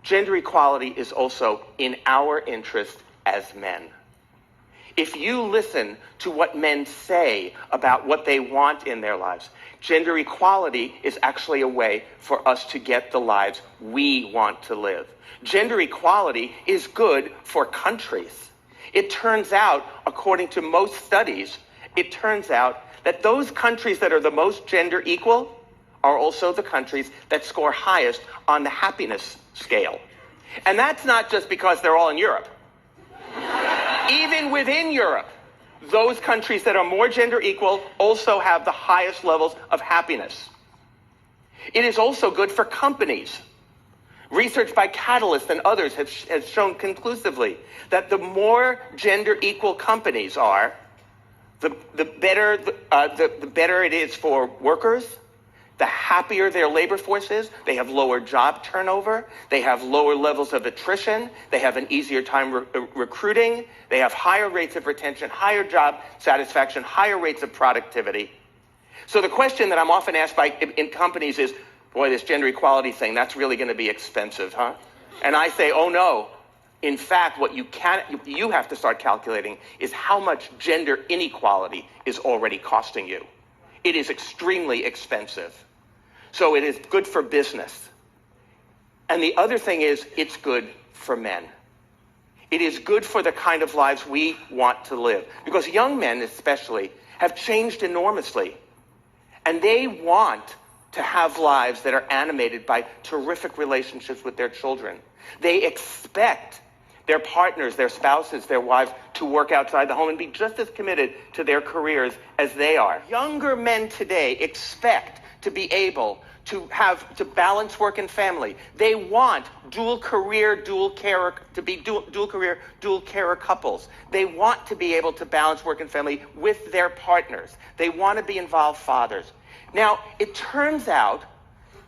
gender equality is also in our interest as men. If you listen to what men say about what they want in their lives, gender equality is actually a way for us to get the lives we want to live. Gender equality is good for countries. It turns out, according to most studies, it turns out that those countries that are the most gender equal are also the countries that score highest on the happiness scale. And that's not just because they're all in Europe. Even within Europe, those countries that are more gender equal also have the highest levels of happiness. It is also good for companies. Research by Catalyst and others has shown conclusively that the more gender equal companies are, the better it is for workers, the happier their labor force is. They have lower job turnover. They have lower levels of attrition. They have an easier time recruiting. They have higher rates of retention, higher job satisfaction, higher rates of productivity. So the question that I'm often asked in companies is, boy, this gender equality thing, that's really going to be expensive, huh? And I say, oh no. In fact, what you have to start calculating is how much gender inequality is already costing you. It is extremely expensive. So it is good for business. And the other thing is, it's good for men. It is good for the kind of lives we want to live. Because young men, especially, have changed enormously. And they want to have lives that are animated by terrific relationships with their children. They expect their partners, their spouses, their wives to work outside the home and be just as committed to their careers as they are. Younger men today expect to be able to balance work and family. They want dual career couples. They want to be able to balance work and family with their partners. They want to be involved fathers. Now, it turns out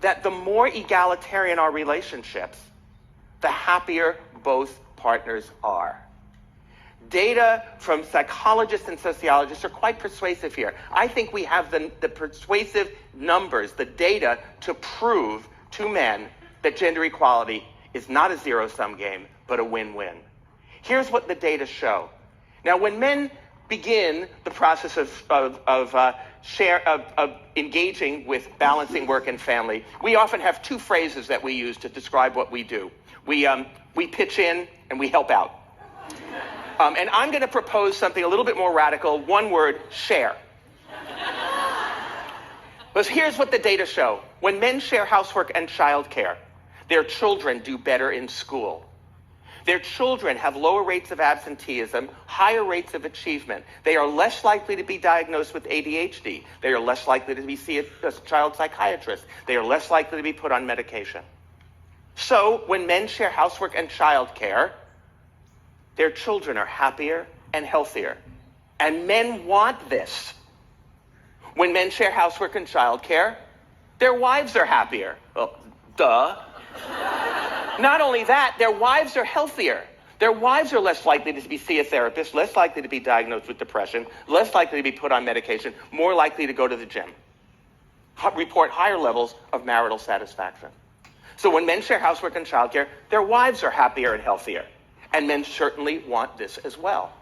that the more egalitarian our relationships, the happier both partners are. Data from psychologists and sociologists are quite persuasive here. I think we have the persuasive numbers, the data, to prove to men that gender equality is not a zero-sum game, but a win-win. Here's what the data show. Now, when men begin the process of engaging with balancing work and family, we often have two phrases that we use to describe what we do. We pitch in and we help out. And I'm going to propose something a little bit more radical. One word: share. Because here's what the data show. When men share housework and childcare, their children do better in school. Their children have lower rates of absenteeism, higher rates of achievement. They are less likely to be diagnosed with ADHD. They are less likely to see a child psychiatrist. They are less likely to be put on medication. So when men share housework and childcare, their children are happier and healthier. And men want this. When men share housework and childcare, their wives are happier. Well, duh. Not only that, their wives are healthier. Their wives are less likely to see a therapist, less likely to be diagnosed with depression, less likely to be put on medication, more likely to go to the gym. Report higher levels of marital satisfaction. So when men share housework and childcare, their wives are happier and healthier. And men certainly want this as well.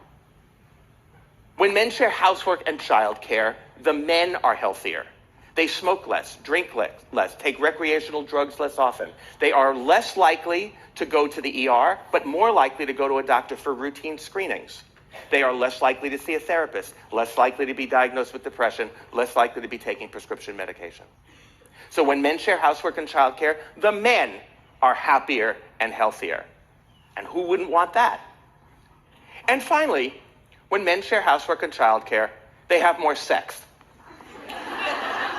When men share housework and childcare, the men are healthier. They smoke less, drink less, take recreational drugs less often. They are less likely to go to the ER, but more likely to go to a doctor for routine screenings. They are less likely to see a therapist, less likely to be diagnosed with depression, less likely to be taking prescription medication. So when men share housework and childcare, the men are happier and healthier. And who wouldn't want that? And finally, when men share housework and childcare, they have more sex.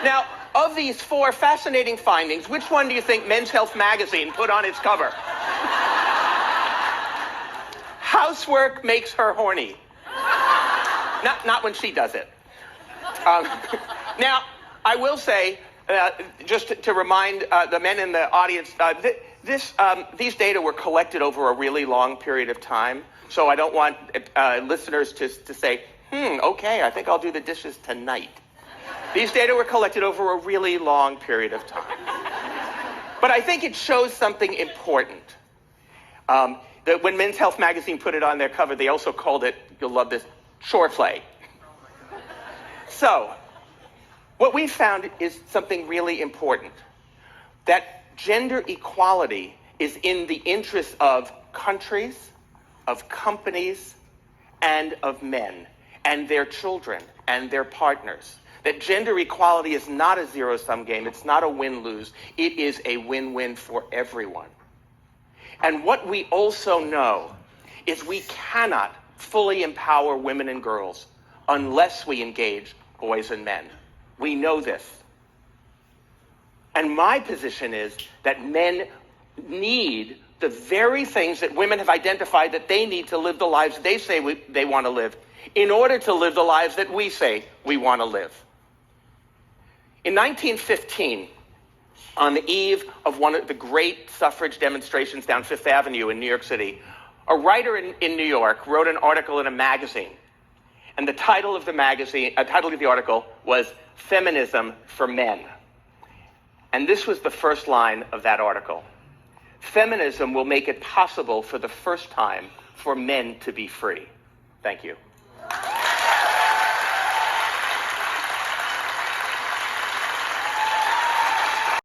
Now, of these four fascinating findings, which one do you think Men's Health magazine put on its cover? Housework makes her horny. Not when she does it. Now, I will say, just to remind the men in the audience, these data were collected over a really long period of time, so I don't want listeners to say, okay, I think I'll do the dishes tonight. These data were collected over a really long period of time. But I think it shows something important. When Men's Health magazine put it on their cover, they also called it, you'll love this, chore play. So, what we found is something really important, that gender equality is in the interest of countries, of companies, and of men, and their children, and their partners. That gender equality is not a zero-sum game, it's not a win-lose, it is a win-win for everyone. And what we also know is we cannot fully empower women and girls unless we engage boys and men. We know this. And my position is that men need the very things that women have identified that they need to live the lives they say they want to live in order to live the lives that we say we want to live. In 1915, on the eve of one of the great suffrage demonstrations down Fifth Avenue in New York City, a writer in New York wrote an article in a magazine. And the title of the article was Feminism for Men. And this was the first line of that article. Feminism will make it possible for the first time for men to be free. Thank you.